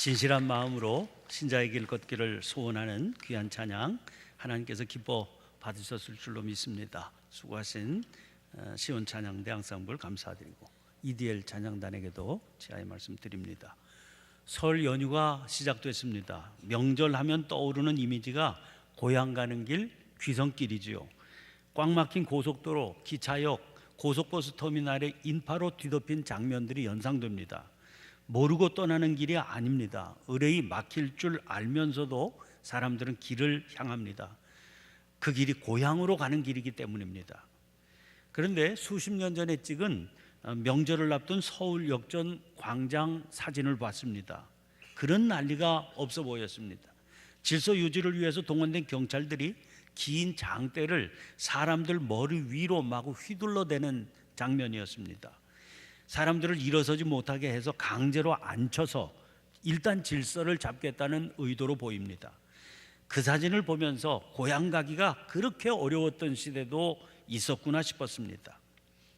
진실한 마음으로 신자의 길 걷기를 소원하는 귀한 찬양 하나님께서 기뻐 받으셨을 줄로 믿습니다. 수고하신 시온 찬양대 앙상블 감사드리고 EDL 찬양단에게도 제아의 말씀 드립니다. 설 연휴가 시작됐습니다. 명절하면 떠오르는 이미지가 고향 가는 길 귀성길이지요. 꽉 막힌 고속도로, 기차역, 고속버스 터미널의 인파로 뒤덮인 장면들이 연상됩니다. 모르고 떠나는 길이 아닙니다. 의뢰이 막힐 줄 알면서도 사람들은 길을 향합니다. 그 길이 고향으로 가는 길이기 때문입니다. 그런데 수십 년 전에 찍은 명절을 앞둔 서울 역전 광장 사진을 봤습니다. 그런 난리가 없어 보였습니다. 질서 유지를 위해서 동원된 경찰들이 긴 장대를 사람들 머리 위로 마구 휘둘러대는 장면이었습니다. 사람들을 일어서지 못하게 해서 강제로 앉혀서 일단 질서를 잡겠다는 의도로 보입니다. 그 사진을 보면서 고향 가기가 그렇게 어려웠던 시대도 있었구나 싶었습니다.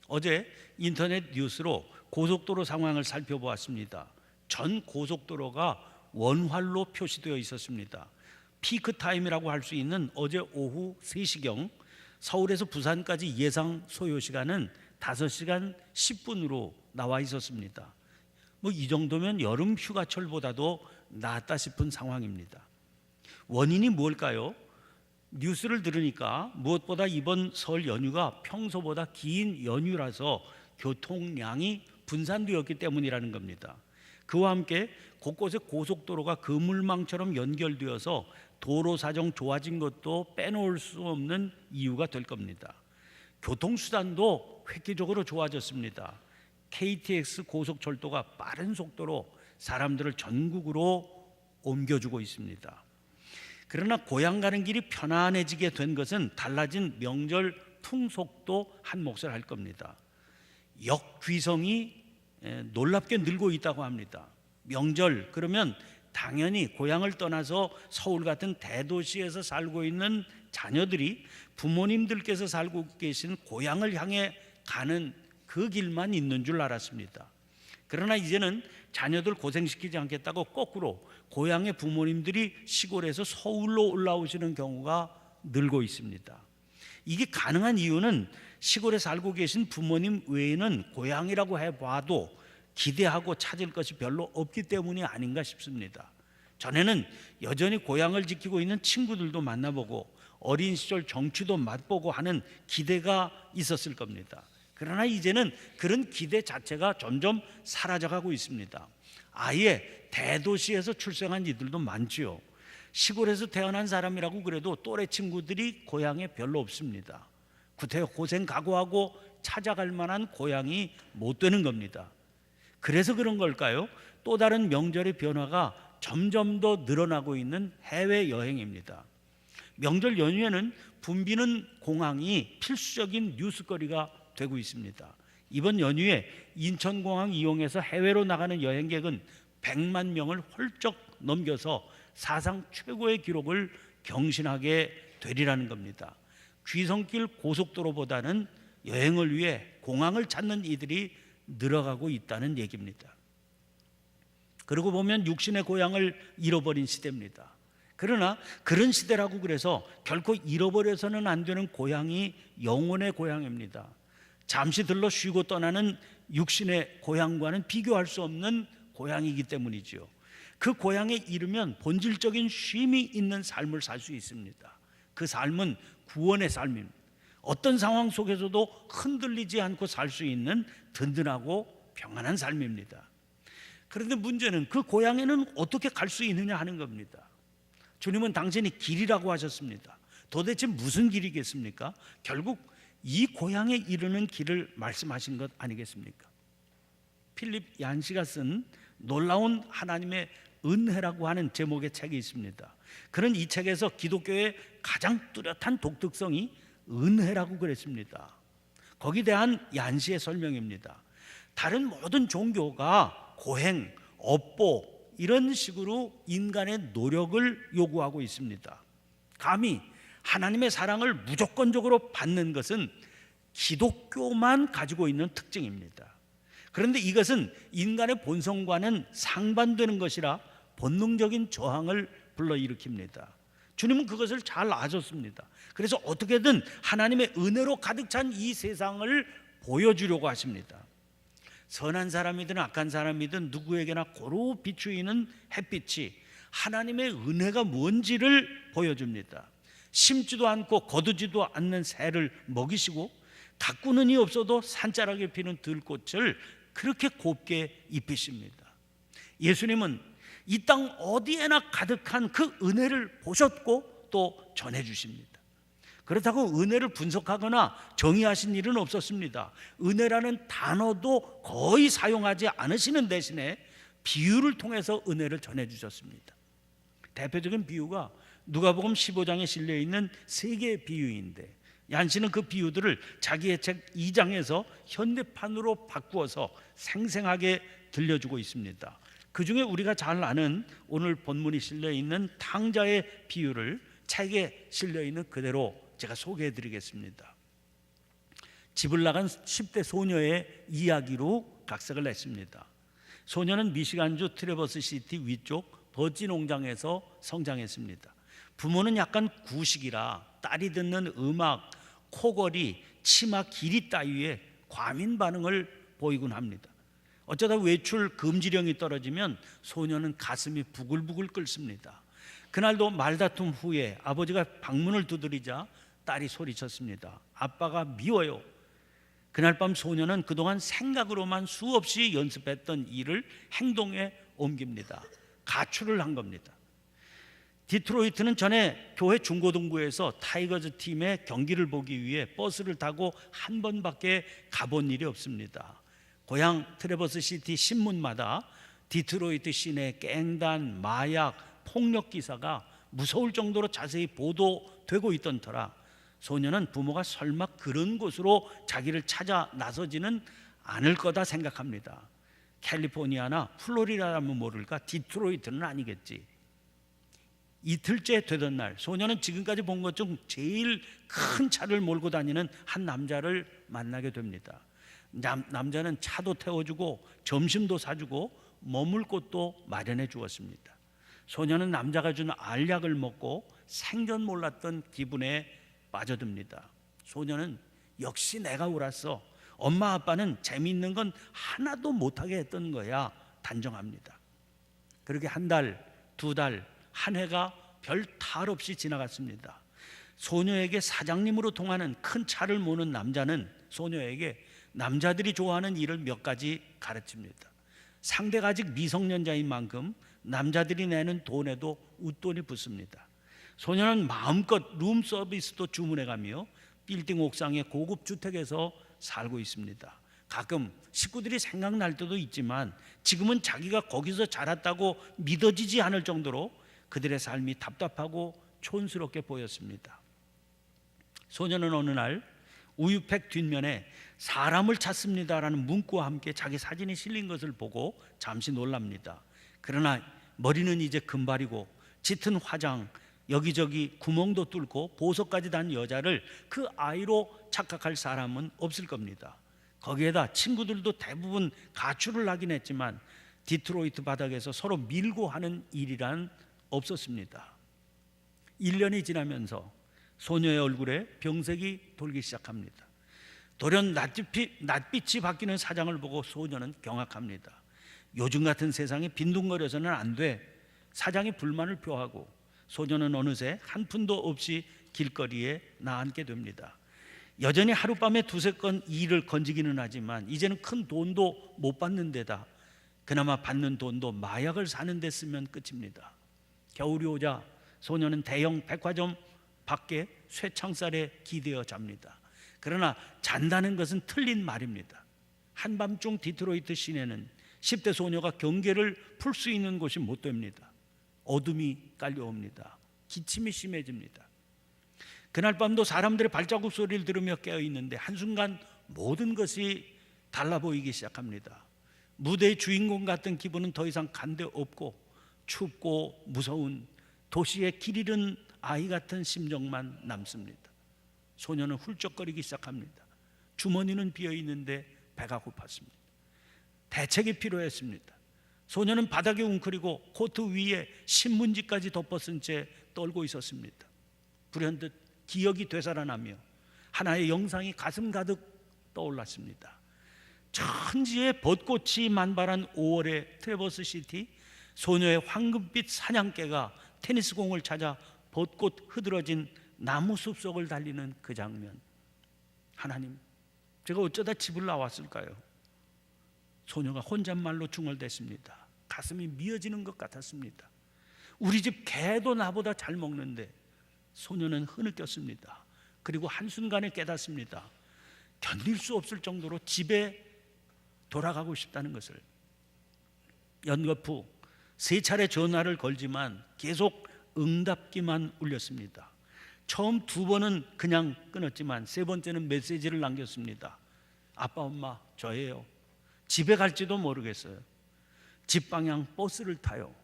어제 인터넷 뉴스로 고속도로 상황을 살펴보았습니다. 전 고속도로가 원활로 표시되어 있었습니다. 피크 타임이라고 할 수 있는 어제 오후 3시경 서울에서 부산까지 예상 소요 시간은 5시간 10분으로 나와 있었습니다. 이 정도면 여름 휴가철보다도 낫다 싶은 상황입니다. 원인이 뭘까요? 뉴스를 들으니까 무엇보다 이번 설 연휴가 평소보다 긴 연휴라서 교통량이 분산되었기 때문이라는 겁니다. 그와 함께 곳곳에 고속도로가 그물망처럼 연결되어서 도로 사정 좋아진 것도 빼놓을 수 없는 이유가 될 겁니다. 교통수단도 획기적으로 좋아졌습니다. KTX 고속철도가 빠른 속도로 사람들을 전국으로 옮겨주고 있습니다. 그러나 고향 가는 길이 편안해지게 된 것은 달라진 명절 풍속도 한 몫을 할 겁니다. 역귀성이 놀랍게 늘고 있다고 합니다. 명절 그러면 당연히 고향을 떠나서 서울 같은 대도시에서 살고 있는 자녀들이 부모님들께서 살고 계신 고향을 향해 가는 그 길만 있는 줄 알았습니다. 그러나 이제는 자녀들 고생시키지 않겠다고 거꾸로 고향의 부모님들이 시골에서 서울로 올라오시는 경우가 늘고 있습니다. 이게 가능한 이유는 시골에 살고 계신 부모님 외에는 고향이라고 해봐도 기대하고 찾을 것이 별로 없기 때문이 아닌가 싶습니다. 전에는 여전히 고향을 지키고 있는 친구들도 만나보고 어린 시절 정취도 맛보고 하는 기대가 있었을 겁니다. 그러나 이제는 그런 기대 자체가 점점 사라져가고 있습니다. 아예 대도시에서 출생한 이들도 많지요. 시골에서 태어난 사람이라고 그래도 또래 친구들이 고향에 별로 없습니다. 구태여 고생 각오하고 찾아갈 만한 고향이 못 되는 겁니다. 그래서 그런 걸까요? 또 다른 명절의 변화가 점점 더 늘어나고 있는 해외여행입니다. 명절 연휴에는 붐비는 공항이 필수적인 뉴스거리가 되고 있습니다. 이번 연휴에 인천공항 이용해서 해외로 나가는 여행객은 100만 명을 훌쩍 넘겨서 사상 최고의 기록을 경신하게 되리라는 겁니다. 귀성길 고속도로보다는 여행을 위해 공항을 찾는 이들이 늘어가고 있다는 얘기입니다. 그러고 보면 육신의 고향을 잃어버린 시대입니다. 그러나 그런 시대라고 그래서 결코 잃어버려서는 안 되는 고향이 영혼의 고향입니다. 잠시 들러 쉬고 떠나는 육신의 고향과는 비교할 수 없는 고향이기 때문이죠. 그 고향에 이르면 본질적인 쉼이 있는 삶을 살 수 있습니다. 그 삶은 구원의 삶입니다. 어떤 상황 속에서도 흔들리지 않고 살 수 있는 든든하고 평안한 삶입니다. 그런데 문제는 그 고향에는 어떻게 갈 수 있느냐 하는 겁니다. 주님은 당신이 길이라고 하셨습니다. 도대체 무슨 길이겠습니까? 결국 이 고향에 이르는 길을 말씀하신 것 아니겠습니까? 필립 얀시가 쓴 놀라운 하나님의 은혜라고 하는 제목의 책이 있습니다. 그런 이 책에서 기독교의 가장 뚜렷한 독특성이 은혜라고 그랬습니다. 거기에 대한 얀시의 설명입니다. 다른 모든 종교가 고행, 업보 이런 식으로 인간의 노력을 요구하고 있습니다. 감히 하나님의 사랑을 무조건적으로 받는 것은 기독교만 가지고 있는 특징입니다. 그런데 이것은 인간의 본성과는 상반되는 것이라 본능적인 저항을 불러일으킵니다. 주님은 그것을 잘 아셨습니다. 그래서 어떻게든 하나님의 은혜로 가득 찬 이 세상을 보여주려고 하십니다. 선한 사람이든 악한 사람이든 누구에게나 고루 비추이는 햇빛이 하나님의 은혜가 뭔지를 보여줍니다. 심지도 않고 거두지도 않는 새를 먹이시고 가꾸는 이 없어도 산자락에 피는 들꽃을 그렇게 곱게 입히십니다. 예수님은 이 땅 어디에나 가득한 그 은혜를 보셨고 또 전해주십니다. 그렇다고 은혜를 분석하거나 정의하신 일은 없었습니다. 은혜라는 단어도 거의 사용하지 않으시는 대신에 비유를 통해서 은혜를 전해주셨습니다. 대표적인 비유가 누가복음 15장에 실려있는 세 개의 비유인데, 얀 씨는 그 비유들을 자기의 책 2장에서 현대판으로 바꾸어서 생생하게 들려주고 있습니다. 그 중에 우리가 잘 아는 오늘 본문이 실려있는 탕자의 비유를 책에 실려있는 그대로 제가 소개해드리겠습니다. 집을 나간 10대 소녀의 이야기로 각색을 냈습니다. 소녀는 미시간주 트래버스 시티 위쪽 버지 농장에서 성장했습니다. 부모는 약간 구식이라 딸이 듣는 음악, 코걸이, 치마 길이 따위에 과민 반응을 보이곤 합니다. 어쩌다 외출 금지령이 떨어지면 소녀는 가슴이 부글부글 끓습니다. 그날도 말다툼 후에 아버지가 방문을 두드리자 딸이 소리쳤습니다. 아빠가 미워요. 그날 밤 소녀는 그동안 생각으로만 수없이 연습했던 일을 행동에 옮깁니다. 가출을 한 겁니다. 디트로이트는 전에 교회 중고등부에서 타이거즈 팀의 경기를 보기 위해 버스를 타고 한 번밖에 가본 일이 없습니다. 고향 트래버스 시티 신문마다 디트로이트 시내 깽단, 마약, 폭력 기사가 무서울 정도로 자세히 보도되고 있던 터라 소녀는 부모가 설마 그런 곳으로 자기를 찾아 나서지는 않을 거다 생각합니다. 캘리포니아나 플로리다라면 모를까 디트로이트는 아니겠지. 이틀째 되던 날 소녀는 지금까지 본 것 중 제일 큰 차를 몰고 다니는 한 남자를 만나게 됩니다. 남자는 차도 태워주고 점심도 사주고 머물 곳도 마련해 주었습니다. 소녀는 남자가 준 알약을 먹고 생전 몰랐던 기분에 빠져듭니다. 소녀는 역시 내가 옳았어. 엄마 아빠는 재미있는 건 하나도 못하게 했던 거야 단정합니다. 그렇게 한 달, 두 달, 한 해가 별 탈 없이 지나갔습니다. 소녀에게 사장님으로 통하는 큰 차를 모는 남자는 소녀에게 남자들이 좋아하는 일을 몇 가지 가르칩니다. 상대가 아직 미성년자인 만큼 남자들이 내는 돈에도 웃돈이 붙습니다. 소녀는 마음껏 룸 서비스도 주문해가며 빌딩 옥상의 고급 주택에서 살고 있습니다. 가끔 식구들이 생각날 때도 있지만 지금은 자기가 거기서 자랐다고 믿어지지 않을 정도로 그들의 삶이 답답하고 촌스럽게 보였습니다. 소녀는 어느 날 우유팩 뒷면에 사람을 찾습니다라는 문구와 함께 자기 사진이 실린 것을 보고 잠시 놀랍니다. 그러나 머리는 이제 금발이고 짙은 화장, 여기저기 구멍도 뚫고 보석까지 단 여자를 그 아이로 착각할 사람은 없을 겁니다. 거기에다 친구들도 대부분 가출을 하긴 했지만 디트로이트 바닥에서 서로 밀고 하는 일이란 없었습니다. 1년이 지나면서 소녀의 얼굴에 병색이 돌기 시작합니다. 돌연 낯빛이 바뀌는 사장을 보고 소녀는 경악합니다. 요즘 같은 세상에 빈둥거려서는 안 돼. 사장이 불만을 표하고 소녀는 어느새 한 푼도 없이 길거리에 나앉게 됩니다. 여전히 하룻밤에 두세 건 일을 건지기는 하지만 이제는 큰 돈도 못 받는 데다 그나마 받는 돈도 마약을 사는 데 쓰면 끝입니다. 겨울이 오자 소녀는 대형 백화점 밖에 쇠창살에 기대어 잡니다. 그러나 잔다는 것은 틀린 말입니다. 한밤중 디트로이트 시내는 10대 소녀가 경계를 풀 수 있는 곳이 못 됩니다. 어둠이 깔려옵니다. 기침이 심해집니다. 그날 밤도 사람들의 발자국 소리를 들으며 깨어있는데 한순간 모든 것이 달라 보이기 시작합니다. 무대의 주인공 같은 기분은 더 이상 간데 없고 춥고 무서운 도시의 길 잃은 아이 같은 심정만 남습니다. 소녀는 훌쩍거리기 시작합니다. 주머니는 비어있는데 배가 고팠습니다. 대책이 필요했습니다. 소녀는 바닥에 웅크리고 코트 위에 신문지까지 덮어쓴 채 떨고 있었습니다. 불현듯 기억이 되살아나며 하나의 영상이 가슴 가득 떠올랐습니다. 천지에 벚꽃이 만발한 5월의 트래버스 시티, 소녀의 황금빛 사냥개가 테니스공을 찾아 벚꽃 흐드러진 나무 숲속을 달리는 그 장면. 하나님, 제가 어쩌다 집을 나왔을까요? 소녀가 혼잣말로 중얼댔습니다. 가슴이 미어지는 것 같았습니다. 우리 집 개도 나보다 잘 먹는데. 소녀는 흐느꼈습니다. 그리고 한순간에 깨닫습니다. 견딜 수 없을 정도로 집에 돌아가고 싶다는 것을. 연거푸 3차례 전화를 걸지만 계속 응답기만 울렸습니다. 처음 2번은 그냥 끊었지만 3번째는 메시지를 남겼습니다. 아빠, 엄마, 저예요. 집에 갈지도 모르겠어요. 집 방향 버스를 타요.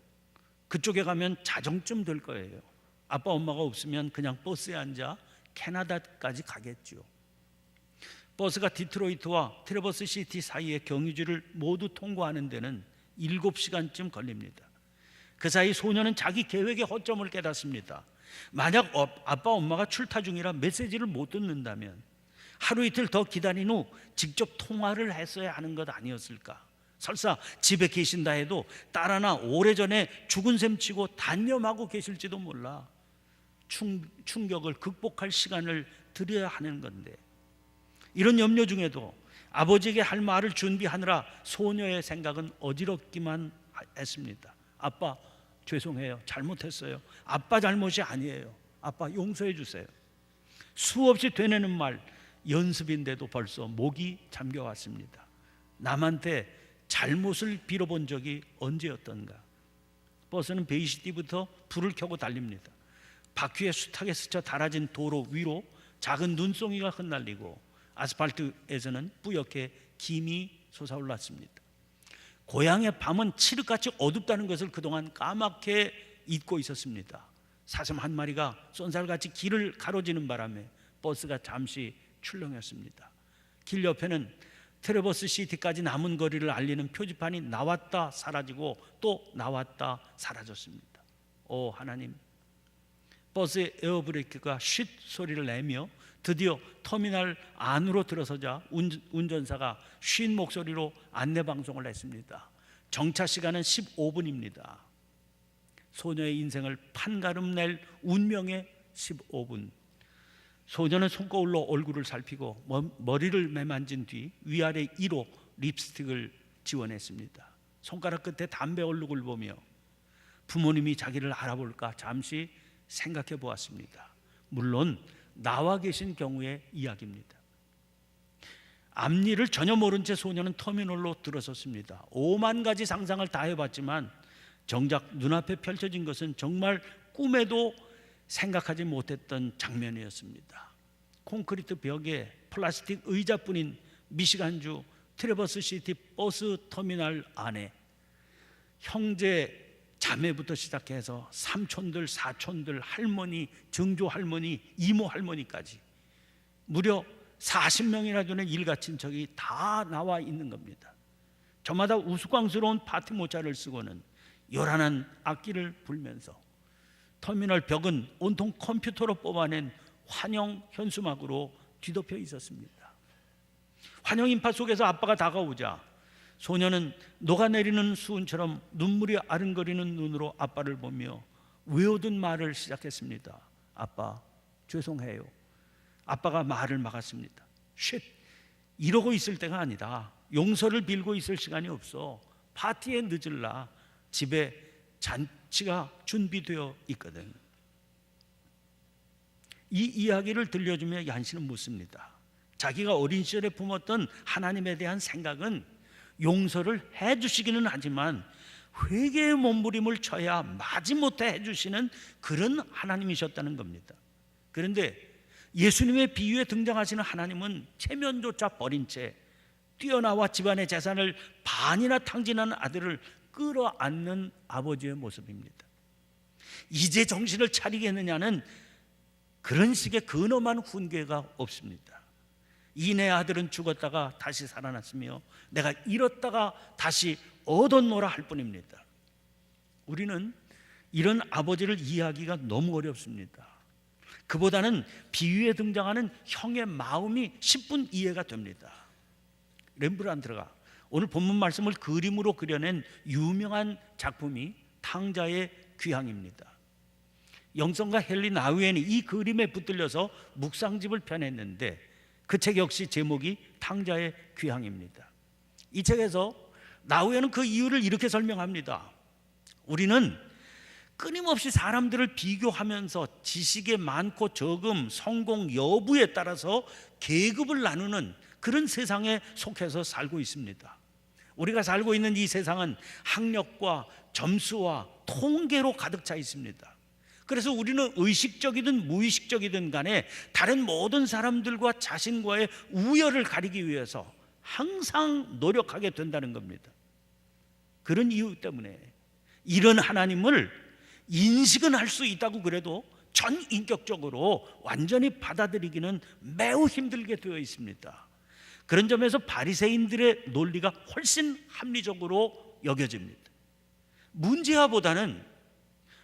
그쪽에 가면 자정쯤 될 거예요. 아빠, 엄마가 없으면 그냥 버스에 앉아 캐나다까지 가겠죠. 버스가 디트로이트와 트래버스 시티 사이의 경유지를 모두 통과하는 데는 7시간쯤 걸립니다. 그 사이 소녀는 자기 계획의 허점을 깨닫습니다. 만약 아빠, 엄마가 출타 중이라 메시지를 못 듣는다면 하루 이틀 더 기다린 후 직접 통화를 했어야 하는 것 아니었을까? 설사 집에 계신다 해도 딸 하나 오래전에 죽은 셈 치고 단념하고 계실지도 몰라. 충격을 극복할 시간을 드려야 하는 건데. 이런 염려 중에도 아버지에게 할 말을 준비하느라 소녀의 생각은 어지럽기만 했습니다. 아빠, 죄송해요. 잘못했어요. 아빠 잘못이 아니에요. 아빠, 용서해 주세요. 수없이 되뇌는 말, 연습인데도 벌써 목이 잠겨왔습니다. 남한테 잘못을 빌어본 적이 언제였던가. 버스는 베이시티부터 불을 켜고 달립니다. 바퀴에 숱하게 스쳐 닳아진 도로 위로 작은 눈송이가 흩날리고 아스팔트에서는 뿌옇게 김이 솟아올랐습니다. 고향의 밤은 칠흑같이 어둡다는 것을 그동안 까맣게 잊고 있었습니다. 사슴 한 마리가 쏜살같이 길을 가로지는 바람에 버스가 잠시 출렁였습니다. 길 옆에는 트래버스 시티까지 남은 거리를 알리는 표지판이 나왔다 사라지고 또 나왔다 사라졌습니다. 오 하나님, 버스의 에어브레이크가 쉿 소리를 내며 드디어 터미널 안으로 들어서자 운전사가 쉰 목소리로 안내방송을 했습니다. 정차 시간은 15분입니다. 소녀의 인생을 판가름 낼 운명의 15분. 소녀는 손거울로 얼굴을 살피고 머리를 매만진 뒤 위아래 1호 립스틱을 지원했습니다. 손가락 끝에 담배 얼룩을 보며 부모님이 자기를 알아볼까 잠시 생각해 보았습니다. 물론 나와 계신 경우의 이야기입니다. 앞일을 전혀 모른 채 소녀는 터미널로 들어섰습니다. 5만 가지 상상을 다 해봤지만 정작 눈앞에 펼쳐진 것은 정말 꿈에도 생각하지 못했던 장면이었습니다. 콘크리트 벽에 플라스틱 의자뿐인 미시간주 트래버스 시티 버스 터미널 안에 형제 자매부터 시작해서 삼촌들, 사촌들, 할머니, 증조 할머니, 이모 할머니까지 무려 40명이나 되는 일가 친척이 다 나와 있는 겁니다. 저마다 우스꽝스러운 파티 모자를 쓰고는 요란한 악기를 불면서 터미널 벽은 온통 컴퓨터로 뽑아낸 환영 현수막으로 뒤덮여 있었습니다. 환영 인파 속에서 아빠가 다가오자 소녀는 녹아내리는 수은처럼 눈물이 아른거리는 눈으로 아빠를 보며 외우던 말을 시작했습니다. 아빠, 죄송해요. 아빠가 말을 막았습니다. 쉿, 이러고 있을 때가 아니다. 용서를 빌고 있을 시간이 없어. 파티에 늦을라. 집에 잔치가 준비되어 있거든. 이 이야기를 들려주며 얀씨는 묻습니다. 자기가 어린 시절에 품었던 하나님에 대한 생각은 용서를 해주시기는 하지만 회개의 몸부림을 쳐야 마지못해 해주시는 그런 하나님이셨다는 겁니다. 그런데 예수님의 비유에 등장하시는 하나님은 체면조차 버린 채 뛰어나와 집안의 재산을 반이나 탕진하는 아들을 끌어안는 아버지의 모습입니다. 이제 정신을 차리겠느냐는 그런 식의 근엄한 훈계가 없습니다. 이 내 아들은 죽었다가 다시 살아났으며 내가 잃었다가 다시 얻었노라 할 뿐입니다. 우리는 이런 아버지를 이해하기가 너무 어렵습니다. 그보다는 비유에 등장하는 형의 마음이 10분 이해가 됩니다. 렘브란트가 오늘 본문 말씀을 그림으로 그려낸 유명한 작품이 탕자의 귀향입니다. 영성가 헨리 나우엔이 이 그림에 붙들려서 묵상집을 펴냈는데 그 책 역시 제목이 탕자의 귀향입니다. 이 책에서 나우엔은 그 이유를 이렇게 설명합니다. 우리는 끊임없이 사람들을 비교하면서 지식의 많고 적음, 성공 여부에 따라서 계급을 나누는 그런 세상에 속해서 살고 있습니다. 우리가 살고 있는 이 세상은 학력과 점수와 통계로 가득 차 있습니다. 그래서 우리는 의식적이든 무의식적이든 간에 다른 모든 사람들과 자신과의 우열을 가리기 위해서 항상 노력하게 된다는 겁니다. 그런 이유 때문에 이런 하나님을 인식은 할 수 있다고 그래도 전인격적으로 완전히 받아들이기는 매우 힘들게 되어 있습니다. 그런 점에서 바리새인들의 논리가 훨씬 합리적으로 여겨집니다. 문제아보다는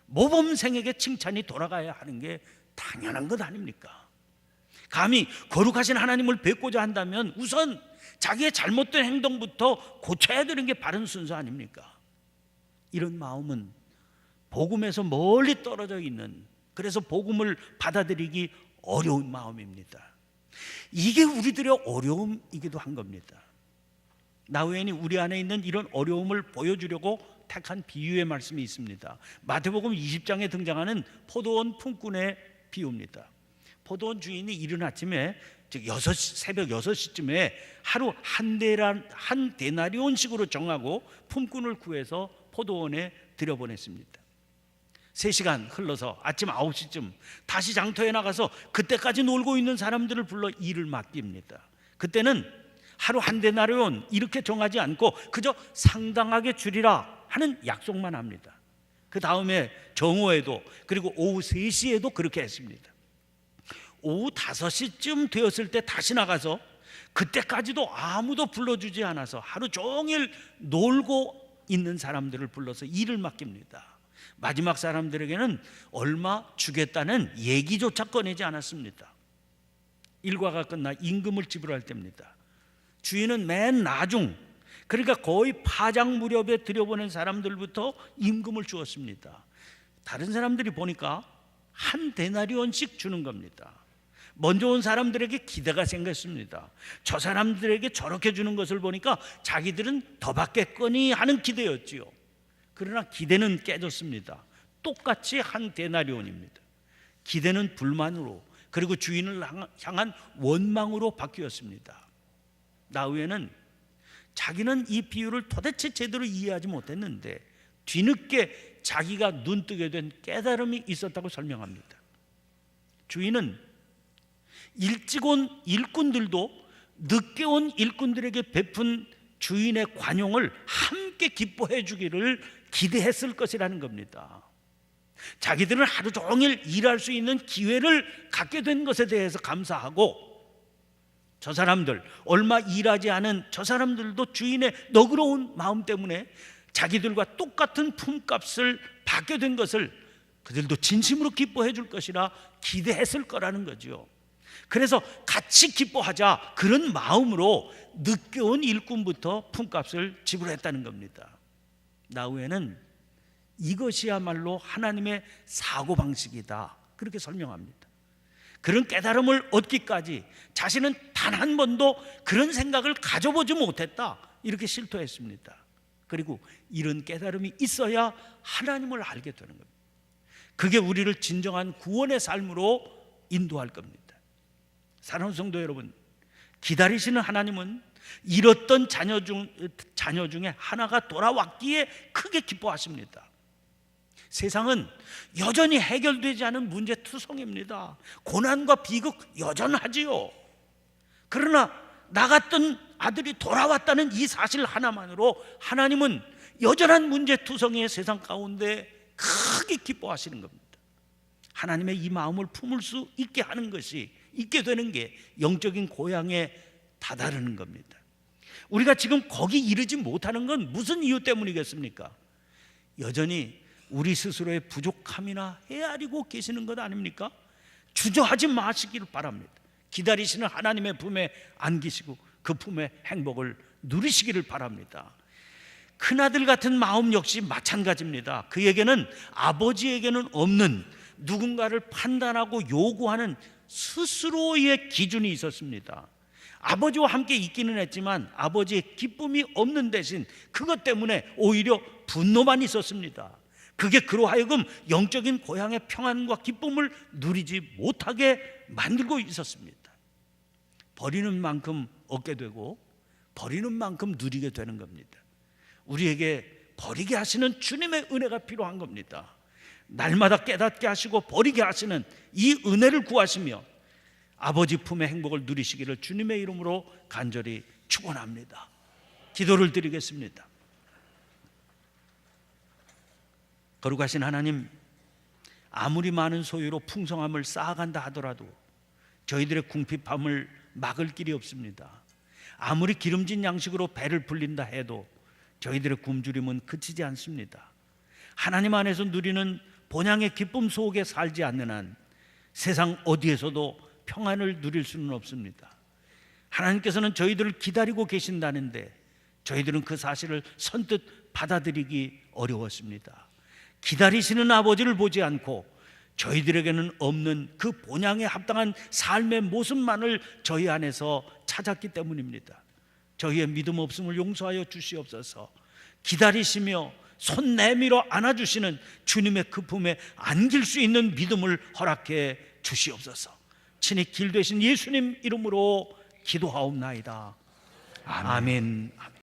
모범생에게 칭찬이 돌아가야 하는 게 당연한 것 아닙니까? 감히 거룩하신 하나님을 뵙고자 한다면 우선 자기의 잘못된 행동부터 고쳐야 되는 게 바른 순서 아닙니까? 이런 마음은 복음에서 멀리 떨어져 있는, 그래서 복음을 받아들이기 어려운 마음입니다. 이게 우리들의 어려움이기도 한 겁니다. 나우엔이 우리 안에 있는 이런 어려움을 보여주려고 택한 비유의 말씀이 있습니다. 마태복음 20장에 등장하는 포도원 품꾼의 비유입니다. 포도원 주인이 이른 아침에 새벽 6시쯤에 하루 한 데나리온씩으로 정하고 품꾼을 구해서 포도원에 들여보냈습니다. 3시간 흘러서 아침 9시쯤 다시 장터에 나가서 그때까지 놀고 있는 사람들을 불러 일을 맡깁니다. 그때는 하루 한 데나리온 이렇게 정하지 않고 그저 상당하게 주리라 하는 약속만 합니다. 그 다음에 정오에도, 그리고 오후 3시에도 그렇게 했습니다. 오후 5시쯤 되었을 때 다시 나가서 그때까지도 아무도 불러주지 않아서 하루 종일 놀고 있는 사람들을 불러서 일을 맡깁니다. 마지막 사람들에게는 얼마 주겠다는 얘기조차 꺼내지 않았습니다. 일과가 끝나 임금을 지불할 때입니다. 주인은 맨 나중, 그러니까 거의 파장 무렵에 들여보낸 사람들부터 임금을 주었습니다. 다른 사람들이 보니까 한 데나리온씩 주는 겁니다. 먼저 온 사람들에게 기대가 생겼습니다. 저 사람들에게 저렇게 주는 것을 보니까 자기들은 더 받겠거니 하는 기대였지요. 그러나 기대는 깨졌습니다. 똑같이 한 데나리온입니다. 기대는 불만으로, 그리고 주인을 향한 원망으로 바뀌었습니다. 나우엔은 자기는 이 비유를 도대체 제대로 이해하지 못했는데 뒤늦게 자기가 눈뜨게 된 깨달음이 있었다고 설명합니다. 주인은 일찍 온 일꾼들도 늦게 온 일꾼들에게 베푼 주인의 관용을 함께 기뻐해 주기를 기대했을 것이라는 겁니다. 자기들은 하루 종일 일할 수 있는 기회를 갖게 된 것에 대해서 감사하고, 저 사람들, 얼마 일하지 않은 저 사람들도 주인의 너그러운 마음 때문에 자기들과 똑같은 품값을 받게 된 것을 그들도 진심으로 기뻐해 줄 것이라 기대했을 거라는 거죠. 그래서 같이 기뻐하자, 그런 마음으로 늦게 온 일꾼부터 품값을 지불했다는 겁니다. 나우엔은 이것이야말로 하나님의 사고방식이다, 그렇게 설명합니다. 그런 깨달음을 얻기까지 자신은 단 한 번도 그런 생각을 가져보지 못했다, 이렇게 실토했습니다. 그리고 이런 깨달음이 있어야 하나님을 알게 되는 겁니다. 그게 우리를 진정한 구원의 삶으로 인도할 겁니다. 사랑하는 성도 여러분, 기다리시는 하나님은 잃었던 자녀 중에 하나가 돌아왔기에 크게 기뻐하십니다. 세상은 여전히 해결되지 않은 문제투성입니다. 고난과 비극 여전하지요. 그러나 나갔던 아들이 돌아왔다는 이 사실 하나만으로 하나님은 여전한 문제투성이의 세상 가운데 크게 기뻐하시는 겁니다. 하나님의 이 마음을 품을 수 있게 하는 것이, 있게 되는 게 영적인 고향에 다다르는 겁니다. 우리가 지금 거기 이르지 못하는 건 무슨 이유 때문이겠습니까? 여전히 우리 스스로의 부족함이나 헤아리고 계시는 것 아닙니까? 주저하지 마시기를 바랍니다. 기다리시는 하나님의 품에 안기시고 그 품의 행복을 누리시기를 바랍니다. 큰아들 같은 마음 역시 마찬가지입니다. 그에게는 아버지에게는 없는 누군가를 판단하고 요구하는 스스로의 기준이 있었습니다. 아버지와 함께 있기는 했지만 아버지의 기쁨이 없는 대신 그것 때문에 오히려 분노만 있었습니다. 그게 그로 하여금 영적인 고향의 평안과 기쁨을 누리지 못하게 만들고 있었습니다. 버리는 만큼 얻게 되고 버리는 만큼 누리게 되는 겁니다. 우리에게 버리게 하시는 주님의 은혜가 필요한 겁니다. 날마다 깨닫게 하시고 버리게 하시는 이 은혜를 구하시며 아버지 품의 행복을 누리시기를 주님의 이름으로 간절히 축원합니다. 기도를 드리겠습니다. 거룩하신 하나님, 아무리 많은 소유로 풍성함을 쌓아간다 하더라도 저희들의 궁핍함을 막을 길이 없습니다. 아무리 기름진 양식으로 배를 불린다 해도 저희들의 굶주림은 그치지 않습니다. 하나님 안에서 누리는 본향의 기쁨 속에 살지 않는 한 세상 어디에서도 평안을 누릴 수는 없습니다. 하나님께서는 저희들을 기다리고 계신다는데 저희들은 그 사실을 선뜻 받아들이기 어려웠습니다. 기다리시는 아버지를 보지 않고 저희들에게는 없는 그 본향에 합당한 삶의 모습만을 저희 안에서 찾았기 때문입니다. 저희의 믿음 없음을 용서하여 주시옵소서. 기다리시며 손 내밀어 안아주시는 주님의 그 품에 안길 수 있는 믿음을 허락해 주시옵소서. 친히 길 되신 예수님 이름으로 기도하옵나이다. 아멘.